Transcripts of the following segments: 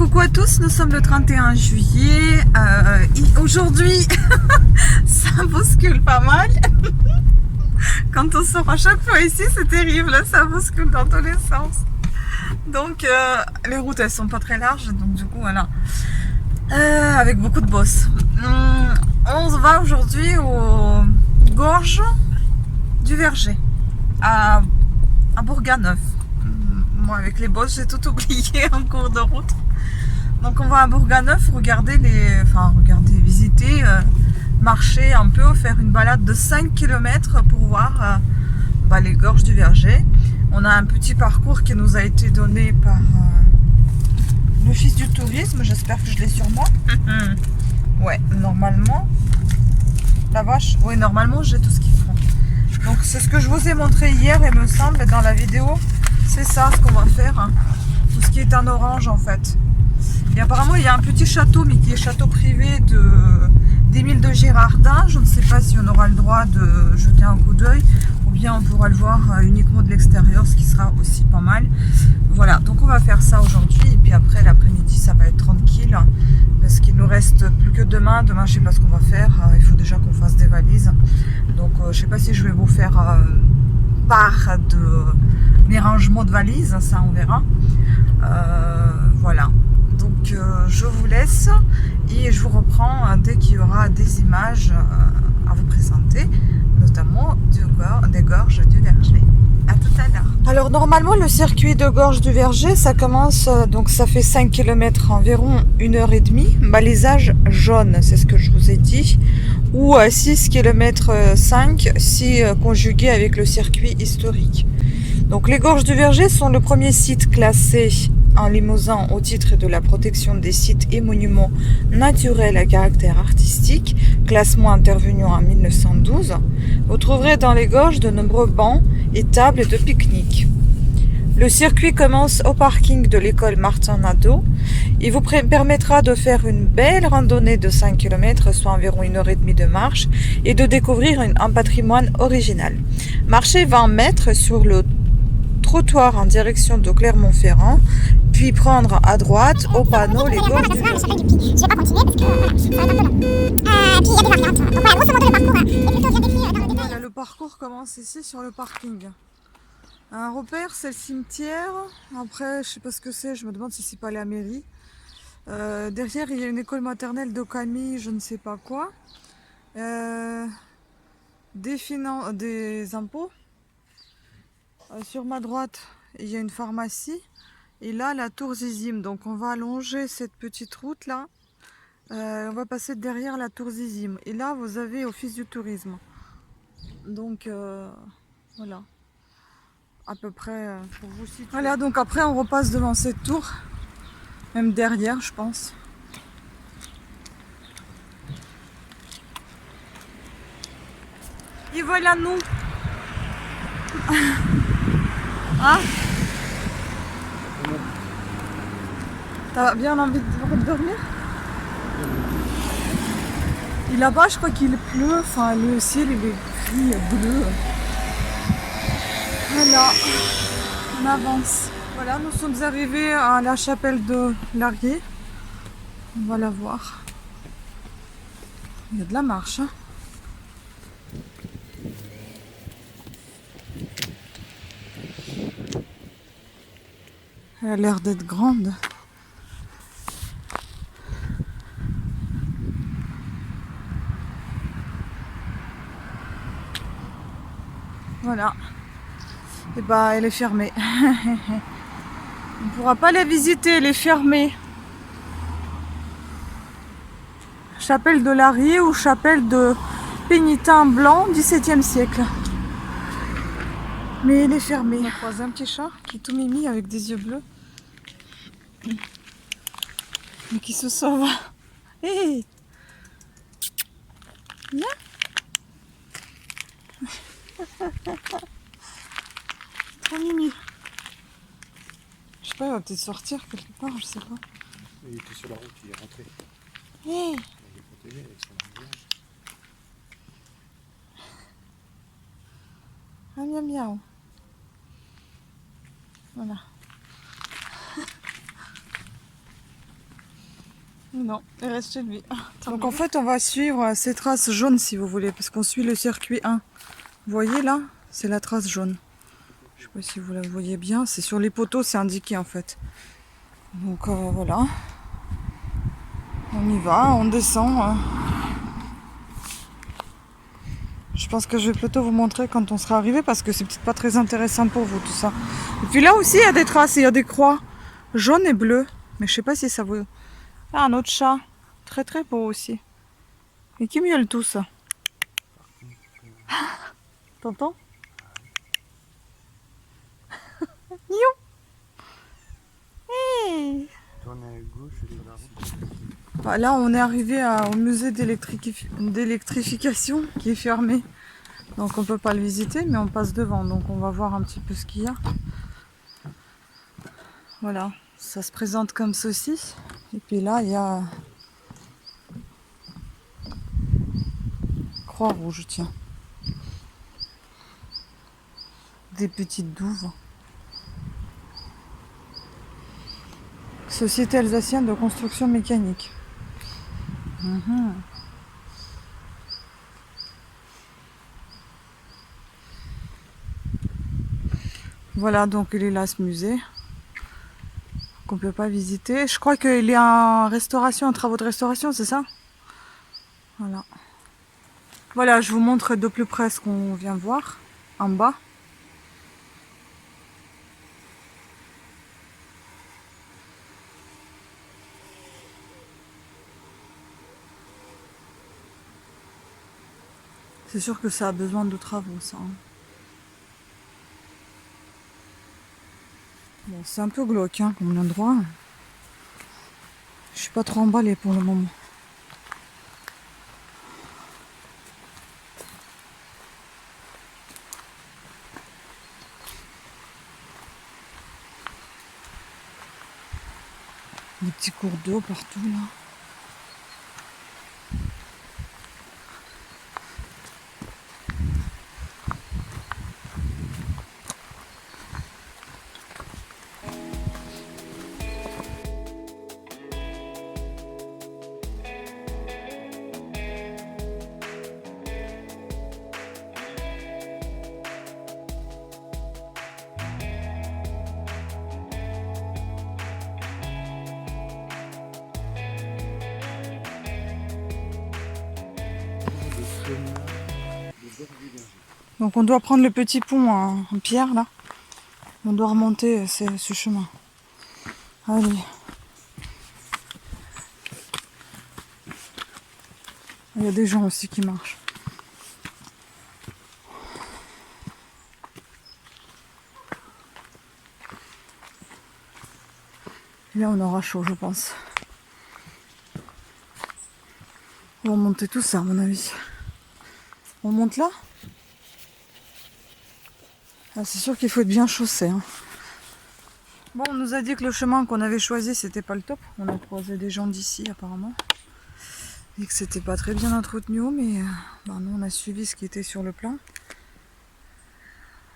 coucou à tous, nous sommes le 31 juillet. Aujourd'hui, ça bouscule pas mal. Quand on sort à chaque fois ici, c'est terrible, ça bouscule dans tous les sens. Donc, les routes, elles sont pas très larges, donc du coup, voilà. Avec beaucoup de bosses. On se va aujourd'hui aux gorges du Verger, à Bourganeuf. Moi, avec les bosses, j'ai tout oublié en cours de route. Donc, on va à Bourganeuf visiter, marcher un peu, faire une balade de 5 km pour voir les gorges du Verger. On a un petit parcours qui nous a été donné par l'Office du tourisme. J'espère que je l'ai sur moi. Ouais, normalement. La vache, oui, normalement, j'ai tout ce qu'il faut. Donc, c'est ce que je vous ai montré hier, il me semble, dans la vidéo. C'est ça ce qu'on va faire, hein. Tout ce qui est en orange en fait. Et apparemment il y a un petit château, mais qui est château privé d'Émile de Girardin. Je ne sais pas si on aura le droit de jeter un coup d'œil, ou bien on pourra le voir uniquement de l'extérieur, ce qui sera aussi pas mal. Voilà, donc on va faire ça aujourd'hui, et puis après l'après-midi ça va être tranquille, parce qu'il nous reste plus que demain. Demain je sais pas ce qu'on va faire, il faut déjà qu'on fasse des valises. Donc je sais pas si je vais vous faire part de mes rangements de valises, ça on verra. Voilà, donc je vous laisse et je vous reprends dès qu'il y aura des images à vous présenter, notamment des gorges du Verger. À tout à l'heure. Alors normalement le circuit de gorge du Verger, ça commence, donc ça fait 5 km, environ 1h30, balisage jaune, c'est ce que je vous ai dit, ou à 6 km 5 si conjugué avec le circuit historique. Donc les gorges du Verger sont le premier site classé en Limousin au titre de la protection des sites et monuments naturels à caractère artistique, classement intervenu en 1912. Vous trouverez dans les gorges de nombreux bancs et tables de pique-nique. Le circuit commence au parking de l'école Martin Nadeau. Il vous permettra de faire une belle randonnée de 5 km, soit environ 1h30 de marche, et de découvrir un patrimoine original. Marchez 20 mètres sur le trottoir en direction de Clermont-Ferrand, puis prendre à droite au panneau les gorges du Verger. Je vais pas continuer parce que ça va être un peu long. Puis il y a des variantes. Donc voilà, grosso modo le parcours est plutôt bien décrit dans le détail. Le parcours commence ici sur le parking. Un repère, c'est le cimetière. Après, je sais pas ce que c'est, je me demande si c'est pas la mairie. Derrière, il y a une école maternelle de Camille, je ne sais pas quoi. Des impôts. Sur ma droite, il y a une pharmacie. Et là, la tour Zizim. Donc, on va allonger cette petite route là. On va passer derrière la tour Zizim. Et là, vous avez Office du tourisme. Donc, voilà. À peu près pour vous situer. Voilà, donc après, on repasse devant cette tour. Même derrière, je pense. Et voilà nous. Hein? T'as bien envie de dormir? Et là-bas, je crois qu'il pleut. Enfin, le ciel, il est gris, bleu. Voilà, on avance. Voilà, nous sommes arrivés à la chapelle de Larrier. On va la voir. Il y a de la marche, hein. Elle a l'air d'être grande. Voilà. Et bah, elle est fermée. On ne pourra pas la visiter, elle est fermée. Chapelle de Larrier ou chapelle de pénitent blanc, 17e siècle. Mais elle est fermée. On a croisé un petit chat qui est tout mimi avec des yeux bleus. Mais qui se sauve. Hé hey. Viens. Trop mimi. Je sais pas, il va peut-être sortir quelque part, je sais pas. Il était sur la route, il est rentré. Hey. Il est protégé avec son langage. Ah, miaou miaou. Voilà. Non, il reste chez lui. Donc en fait, on va suivre ces traces jaunes si vous voulez, parce qu'on suit le circuit 1. Vous voyez là, c'est la trace jaune. Je sais pas si vous la voyez bien, c'est sur les poteaux, c'est indiqué en fait. Donc voilà. On y va, on descend. Je pense que je vais plutôt vous montrer quand on sera arrivé parce que c'est peut-être pas très intéressant pour vous tout ça. Et puis là aussi il y a des traces, il y a des croix jaunes et bleues. Mais je sais pas si ça vous... Ah, un autre chat. Très très beau aussi. Et qui miaule tout ça. T'entends? Miaou. Hey. Tournez à gauche sur la route. Bah, là on est arrivé au musée d'électrification qui est fermé. Donc on peut pas le visiter mais on passe devant. Donc on va voir un petit peu ce qu'il y a. Voilà, ça se présente comme ceci. Et puis là il y a Croix Rouge, tiens. Des petites douves. Société alsacienne de construction mécanique. Voilà, donc il est là ce musée qu'on peut pas visiter. Je crois qu'il est en restauration, en travaux de restauration, c'est ça? Voilà. Voilà, je vous montre de plus près ce qu'on vient voir en bas. C'est sûr que ça a besoin de travaux, ça. Bon, c'est un peu glauque hein, comme endroit. Je suis pas trop emballée pour le moment. Des petits cours d'eau partout là. Donc on doit prendre le petit pont en pierre là. On doit remonter ce chemin. Allez. Il y a des gens aussi qui marchent. Et là on aura chaud je pense. On va monter tout ça à mon avis. On monte là? Ah, c'est sûr qu'il faut être bien chaussé. Hein. Bon, on nous a dit que le chemin qu'on avait choisi, c'était pas le top. On a croisé des gens d'ici, apparemment. Et que c'était pas très bien entretenu, mais nous, on a suivi ce qui était sur le plan.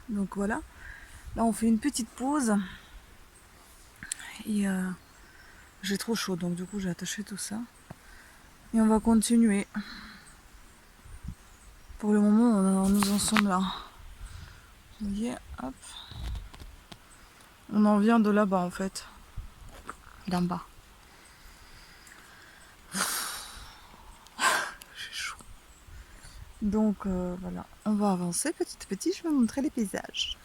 Donc voilà. Là, on fait une petite pause. Et j'ai trop chaud, donc du coup, j'ai attaché tout ça. Et on va continuer. Pour le moment, nous en sommes là. Vous voyez, hop. On en vient de là-bas en fait. D'en bas. J'ai chaud. Donc voilà, on va avancer petit à petit, je vais vous montrer les paysages.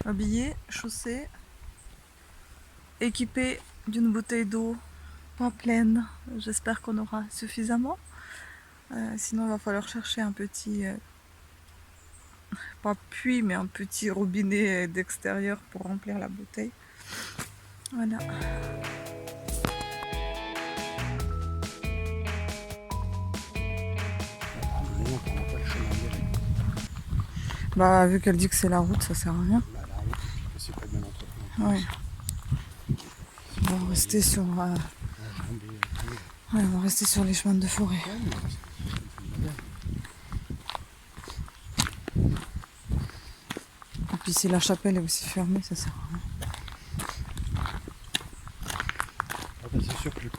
Habillé, chaussé, équipé d'une bouteille d'eau pas pleine. J'espère qu'on aura suffisamment. Sinon il va falloir chercher un petit... pas puits, mais un petit robinet d'extérieur pour remplir la bouteille. Voilà. Bah, vu qu'elle dit que c'est la route, ça sert à rien. Bah, la route, c'est pas bien entretenu. Ouais. On va rester sur... Ouais, on va rester sur les chemins de forêt. Et puis si la chapelle est aussi fermée, ça sert à rien.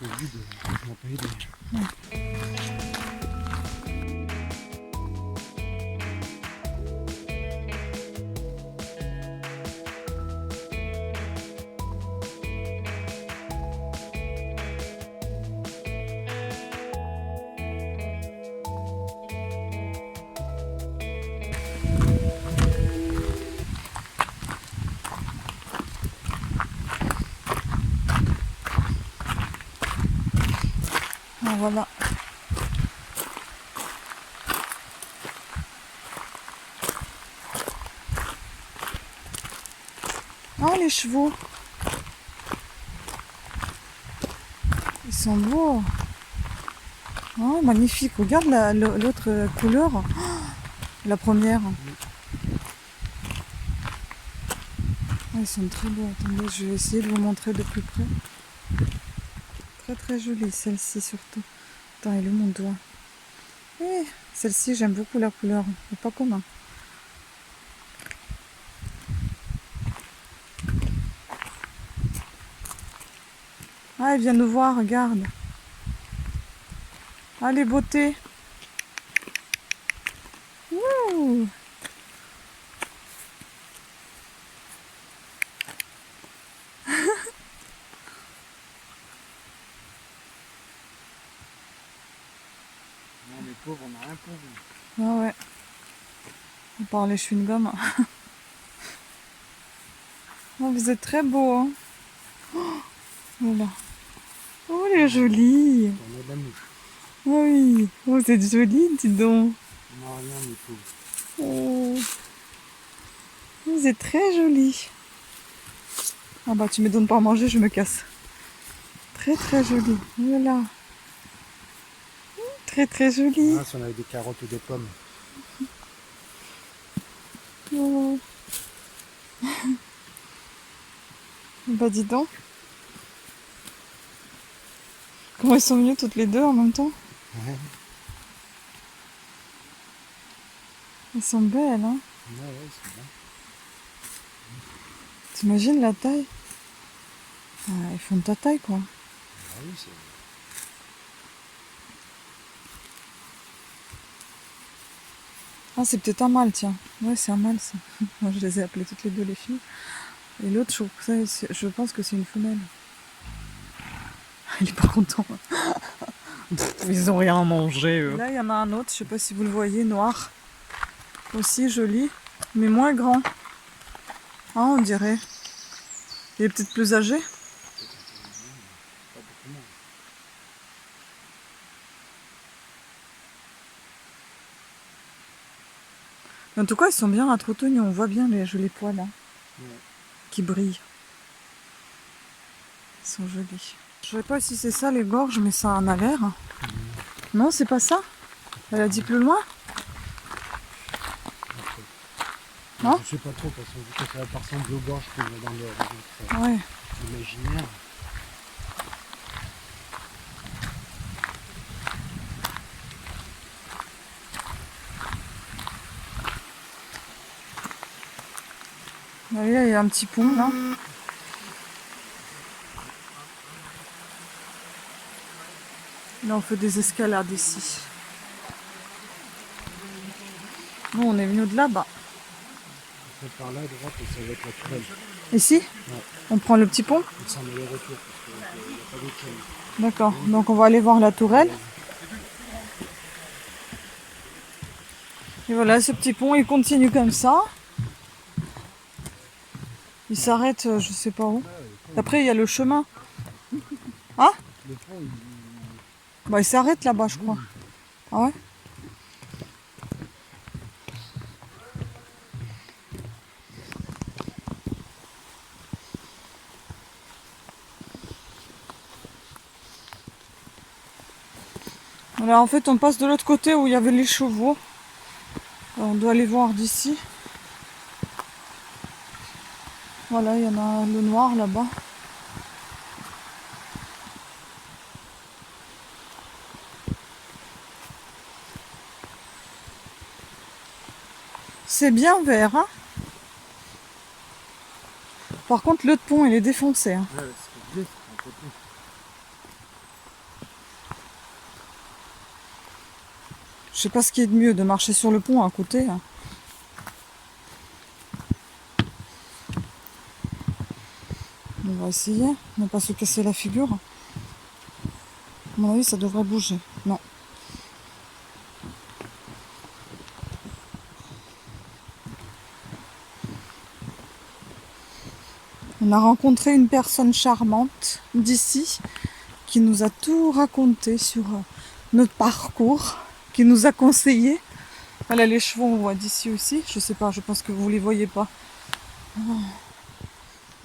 peu vide, ça m'a pas aidé. Ah, voilà. Oh, les chevaux. Ils sont beaux. Oh, magnifique. Regarde l'autre couleur. Oh, la première. Oh, ils sont très beaux. Attendez, je vais essayer de vous montrer de plus près. Très très jolie, celle-ci surtout. Attends, il est où mon doigt? Eh, celle-ci, j'aime beaucoup la couleur. C'est pas commun. Ah, elle vient nous voir, regarde. Ah, les beautés. Wouh! Non, les pauvres, on a rien pour vous. Ah ouais. On parle les chewing-gums. Oh, vous êtes très beau, hein. Oh, voilà. Oh, elle est jolie. On a de la mouche. Oh oui. Oh, vous êtes jolie, dis donc. On a rien, les pauvres. Oh. Vous êtes très jolie. Ah bah, tu me donnes pas à manger, je me casse. Très très jolie. Voilà. Très très jolie. Ah, si on avait des carottes ou des pommes. Oh. Bah, dis donc. Comment elles sont mignonnes toutes les deux en même temps. Ouais. Elles sont belles, hein. Ouais, c'est bien. T'imagines la taille? Ah, ils font de ta taille, quoi. Ah oui, c'est... Ah, c'est peut-être un mâle, tiens. Ouais, c'est un mâle, ça. Moi, je les ai appelées toutes les deux les filles. Et l'autre, je pense que c'est une femelle. Il est pas content. Ils ont rien mangé, eux. Là, il y en a un autre, je sais pas si vous le voyez, noir. Aussi joli, mais moins grand. Ah, on dirait. Il est peut-être plus âgé. Pas beaucoup moins. Mais en tout cas, ils sont bien entretenus. On voit bien les jolis poils, hein, Ouais. qui brillent. Ils sont jolis. Je sais pas si c'est ça les gorges, mais ça en a l'air. Non, c'est pas ça. Elle a dit plus loin. Non. Je sais pas trop, parce que vu que ça va pas ressembler aux gorges qu'on voit dans Ouais. l'imaginaire. Là, il y a un petit pont là. Là, on fait des escalades ici. Nous, on est venu de là-bas. C'est par là à droite et ça va être la tourelle. Ici, on prend le petit pont. Et ça, on a le retour, parce qu'il n'y a pas d'autre chemin. D'accord. Donc, on va aller voir la tourelle. Et voilà, ce petit pont, il continue comme ça. Il s'arrête, je sais pas où. Après, il y a le chemin. Hein? Le pont, il... Bah, il s'arrête là-bas, je crois. Ah ouais? Voilà, en fait, on passe de l'autre côté où il y avait les chevaux. Alors, on doit aller voir d'ici. Voilà, il y en a le noir là-bas. C'est bien vert, hein? Par contre, l'autre pont, il est défoncé. Hein. Ouais, c'est bien, c'est un côté. Je sais pas ce qui est de mieux, de marcher sur le pont à côté. Hein. On va essayer, ne pas se casser la figure. À mon avis, ça devrait bouger. Non. On a rencontré une personne charmante d'ici qui nous a tout raconté sur notre parcours, qui nous a conseillé. Elle a les chevaux, on voit d'ici aussi. Je sais pas, je pense que vous les voyez pas.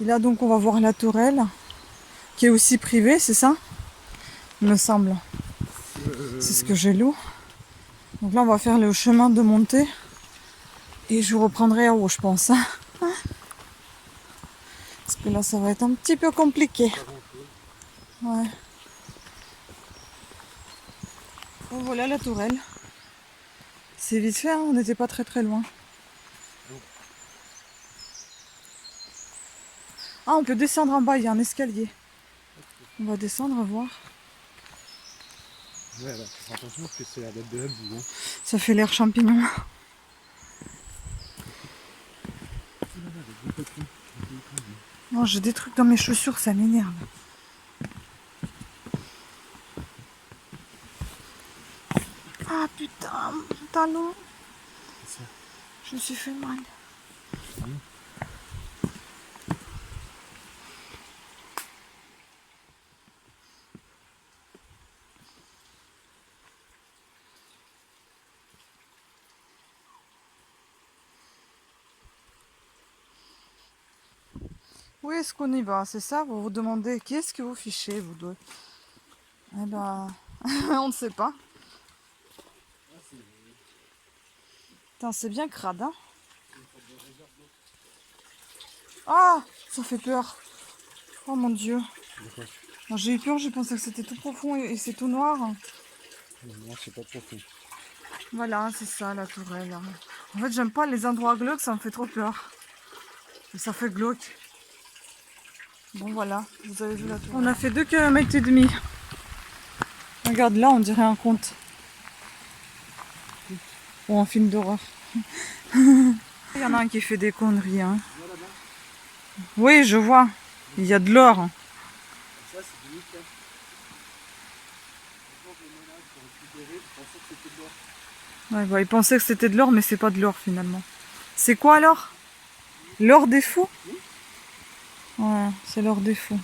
Et là donc on va voir la tourelle, qui est aussi privée, c'est ça? Il me semble. C'est ce que j'ai lu. Donc là on va faire le chemin de montée. Et je vous reprendrai en haut, je pense. Hein. Parce que là ça va être un petit peu compliqué. Ouais. Bon, voilà la tourelle. C'est vite fait, hein, on n'était pas très loin. Ah, on peut descendre en bas, il y a un escalier. On va descendre, voir. Ouais, là, faut faire attention parce que c'est la date de la boue. Hein. Ça fait l'air champignon. Non, j'ai des trucs dans mes chaussures, ça m'énerve. Ah putain, mon talon. Je me suis fait mal. Où est-ce qu'on y va? C'est ça? Vous vous demandez qui est-ce que vous fichez, vous deux? Eh ben, on ne sait pas. Putain, c'est bien crade, hein? Ah, ça fait peur. Oh mon Dieu. J'ai eu peur, j'ai pensé que c'était tout profond et c'est tout noir. Non, c'est pas profond. Voilà, c'est ça la tourelle. En fait, j'aime pas les endroits glauques, ça me fait trop peur. Et ça fait glauque. Bon voilà, vous avez vu la tourelle. On a fait 2,5 km. Regarde là, on dirait un conte. Ou un film d'horreur. Il y en a un qui fait des conneries. Hein. Oui, je vois. Il y a de l'or. Ça, c'est du nickel. Ouais, bah, il pensait que c'était de l'or, mais c'est pas de l'or finalement. C'est quoi alors? L'or des fous? Ouais, c'est l'or des fous.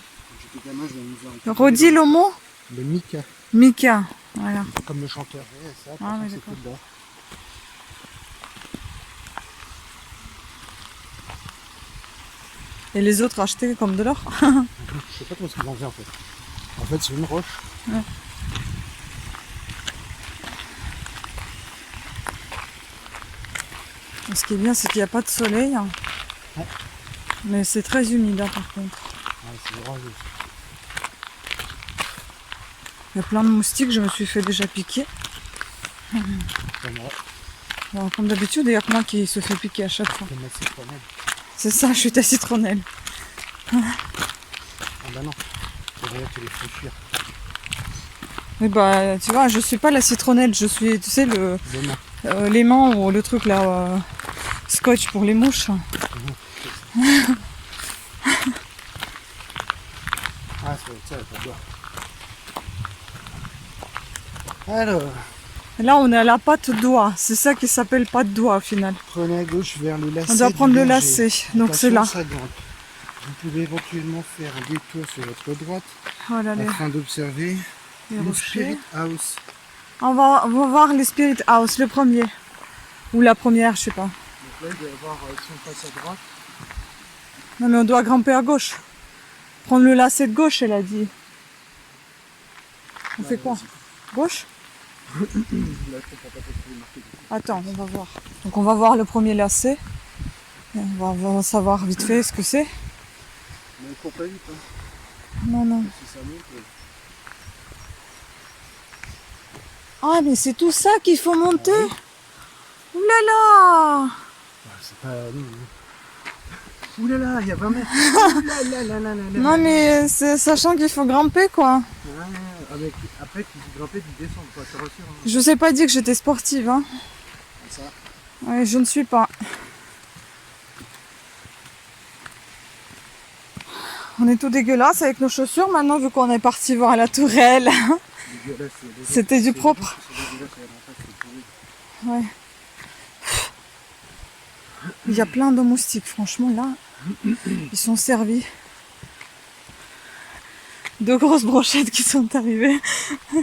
J'étais gamin, je me Redis le mot? Le Mika. Mika, voilà. Comme le chanteur. Ouais, ça, Ah, oui, c'est d'accord. tout d'or. Et les autres achetaient comme de l'or? Je sais pas trop ce qu'ils en faisaient en fait. En fait, c'est une roche. Ouais. Ce qui est bien, c'est qu'il n'y a pas de soleil. Hein. Ouais. Mais c'est très humide hein, par contre. Ouais, c'est orageux. Il y a plein de moustiques, je me suis fait déjà piquer. Comme moi. Bon, comme d'habitude, il y a que moi qui se fait piquer à chaque fois. Comme la citronnelle. C'est ça, je suis ta citronnelle. Ah bah non. Faudrait te les fléchir. Mais bah, tu vois, je suis pas la citronnelle, je suis, tu sais, Demain. l'aimant ou le truc là, scotch pour les mouches. Ah, ça, pas d'or. Alors, Là, on est à la patte doigt. C'est ça qui s'appelle patte doigt au final. prenez à gauche vers le lacet. On doit prendre du le berger. lacet. Donc c'est là. Attention, ça grimpe. Vous pouvez éventuellement faire un détour sur votre droite Voilà les afin d'observer les le rochers. Spirit House. On va voir les Spirit House, le premier. Ou la première, je sais pas. Donc là, il doit y avoir, si on passe à droite, Non mais on doit grimper à gauche. Prendre le lacet de gauche, elle a dit. On fait quoi? Gauche? là, je comprends pas trop ce que vous marquez. Attends, on va voir. Donc on va voir le premier lacet. Et on va savoir vite fait ce que c'est. Mais il faut pas vite, hein. Non, non. Si ça monte, Ah mais c'est tout ça qu'il faut monter. Ouh là là. c'est pas nous. Ouh là là, il y a 20 mètres. Ouh là là là là là là. Non mais sachant qu'il faut grimper quoi. Ouais, avec, après, tu dis grimper, tu descends, quoi, ça rassure. Hein. Je vous ai pas dit que j'étais sportive, hein. Ça. Ouais, je ne suis pas. On est tout dégueulasse avec nos chaussures maintenant vu qu'on est parti voir la tourelle. Dégueulasse, C'était du propre. c'est dégueulasse, c'est pourri. Ouais. Il y a plein de moustiques, franchement là. Ils sont servis. Deux grosses brochettes qui sont arrivées. Vous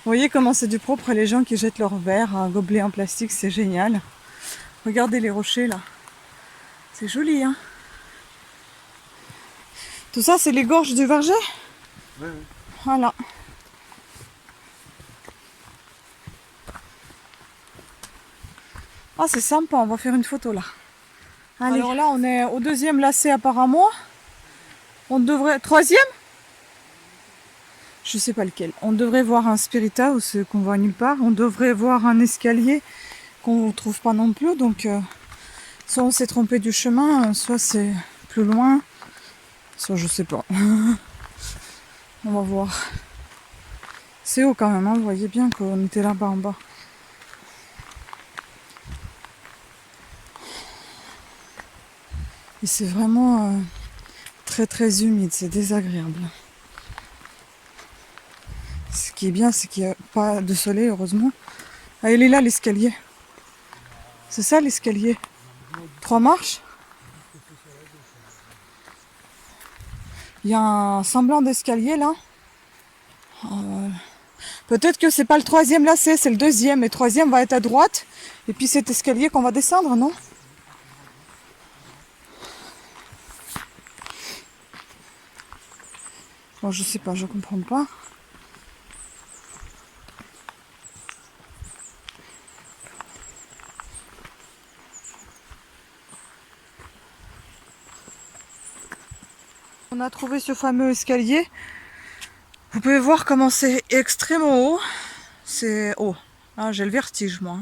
voyez comment c'est du propre les gens qui jettent leurs verres, un gobelet en plastique, c'est génial. Regardez les rochers là. C'est joli hein. Tout ça c'est les gorges du Verger. Ouais, ouais. Voilà. Ah c'est sympa, on va faire une photo là. Allez. Alors là on est au deuxième lacet apparemment. On devrait... Troisième? Je sais pas lequel. On devrait voir un Spirita ou ce qu'on voit nulle part. On devrait voir un escalier qu'on ne trouve pas non plus. Donc soit on s'est trompé du chemin, soit c'est plus loin, soit je sais pas. On va voir. C'est haut quand même, hein. Vous voyez bien qu'on était là-bas en bas. Et c'est vraiment très très humide, c'est désagréable. Ce qui est bien, c'est qu'il n'y a pas de soleil, heureusement. Ah, il est là l'escalier. C'est ça l'escalier. 3 marches. Il y a un semblant d'escalier là. Peut-être que c'est pas le troisième lacet, c'est le deuxième. Et le troisième va être à droite. Et puis cet escalier qu'on va descendre, non? Bon, je sais pas, je comprends pas. On a trouvé ce fameux escalier. Vous pouvez voir comment c'est extrêmement haut. C'est haut. Ah, j'ai le vertige, moi.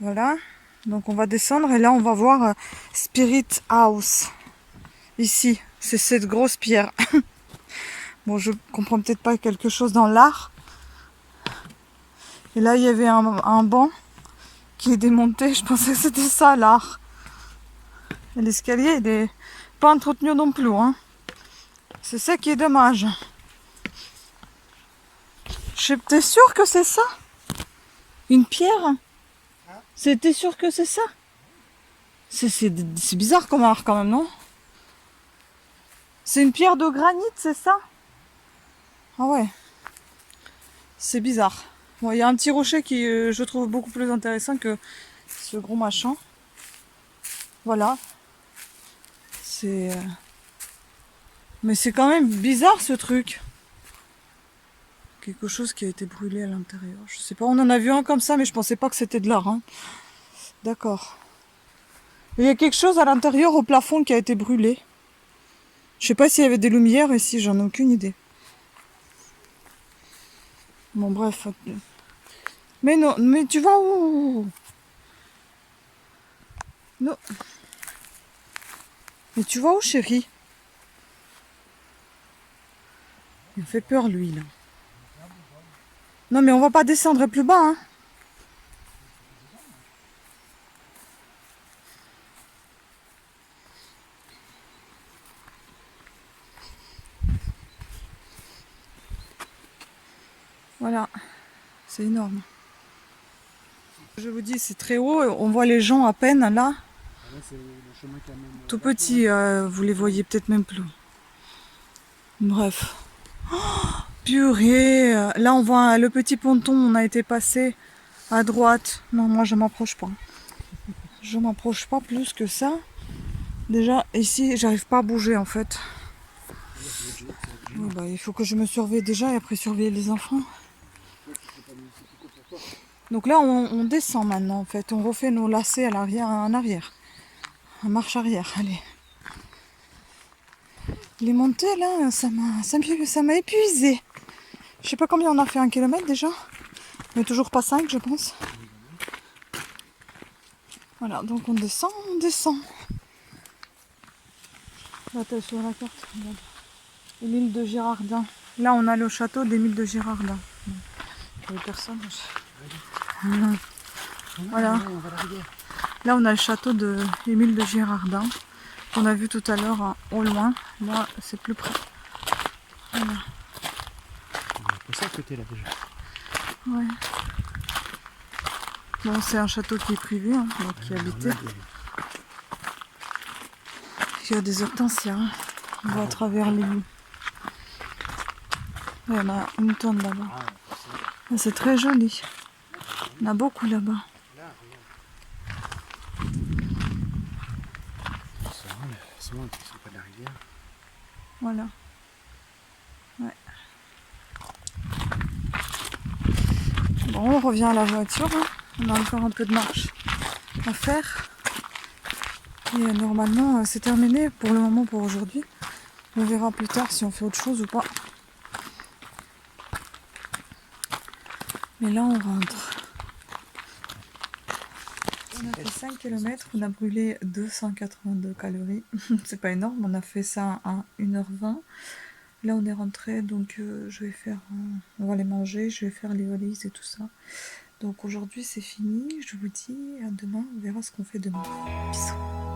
Voilà. Donc on va descendre et là on va voir Spirit House. Ici, c'est cette grosse pierre. Bon, je comprends peut-être pas quelque chose dans l'art. Et là, il y avait un banc qui est démonté. Je pensais que c'était ça, l'art. Et l'escalier, il est pas entretenu non plus. Hein. C'est ça qui est dommage. J'étais sûre que c'est ça. Une pierre. C'était sûr que c'est ça. C'est bizarre comme art quand même, non? C'est une pierre de granit, c'est ça? Ah ouais. C'est bizarre. Bon, il y a un petit rocher qui je trouve beaucoup plus intéressant que ce gros machin. Voilà. C'est... Mais c'est quand même bizarre ce truc. Quelque chose qui a été brûlé à l'intérieur. Je sais pas, on en a vu un comme ça, mais je pensais pas que c'était de l'art. Hein. D'accord. Il y a quelque chose à l'intérieur au plafond qui a été brûlé. Je sais pas s'il y avait des lumières ici, j'en ai aucune idée. Bon bref. Mais non, mais tu vas où? Non. Mais tu vas où, chérie? Il me fait peur lui là. Non mais on va pas descendre plus bas hein. Voilà, c'est énorme. Je vous dis, c'est très haut, on voit les gens à peine là. Là, c'est le chemin qui amène. Tout petit, vous les voyez peut-être même plus. Bref. Oh, purée, là on voit le petit ponton, on a été passé à droite. Non, moi je m'approche pas. Je m'approche pas plus que ça. Déjà, ici, j'arrive pas à bouger en fait. Oh, bah, il faut que je me surveille déjà et après surveiller les enfants. Donc là, on descend maintenant en fait. On refait nos lacets à l'arrière, en arrière. En marche arrière, allez. Les montées là, ça m'a épuisé. Je sais pas combien on a fait, 1 kilomètre déjà. Mais toujours pas 5 je pense. Voilà, donc on descend, on descend. Là, t'as sur la carte, regarde. Émile de Girardin. Là, on a le château d'Émile de Girardin. Il y avait personne. Voilà. On va à la rivière. Là, on a le château de Émile de Girardin qu'on a vu tout à l'heure hein, au loin. Là, c'est plus près. Voilà. On va passer à côté là déjà. Ouais. Bon, c'est un château qui est privé, hein, donc qui est habité. Il y a des hortensias. Hein. On va à travers les rues. Il y en a une tonne là-bas. Ah, C'est très joli. Il y en a beaucoup là-bas. là, regarde. C'est loin, c'est pas de la rivière. Voilà. Ouais. Bon, on revient à la voiture. Hein. On a encore un peu de marche à faire. Et normalement, c'est terminé pour le moment pour aujourd'hui. On verra plus tard si on fait autre chose ou pas. Mais là, on rentre. On a fait 5 km, on a brûlé 282 calories. C'est pas énorme, on a fait ça à 1h20. Là, on est rentré, donc je vais faire. On va aller manger, je vais faire les valises et tout ça. Donc aujourd'hui, c'est fini. Je vous dis à demain, on verra ce qu'on fait demain. Bisous.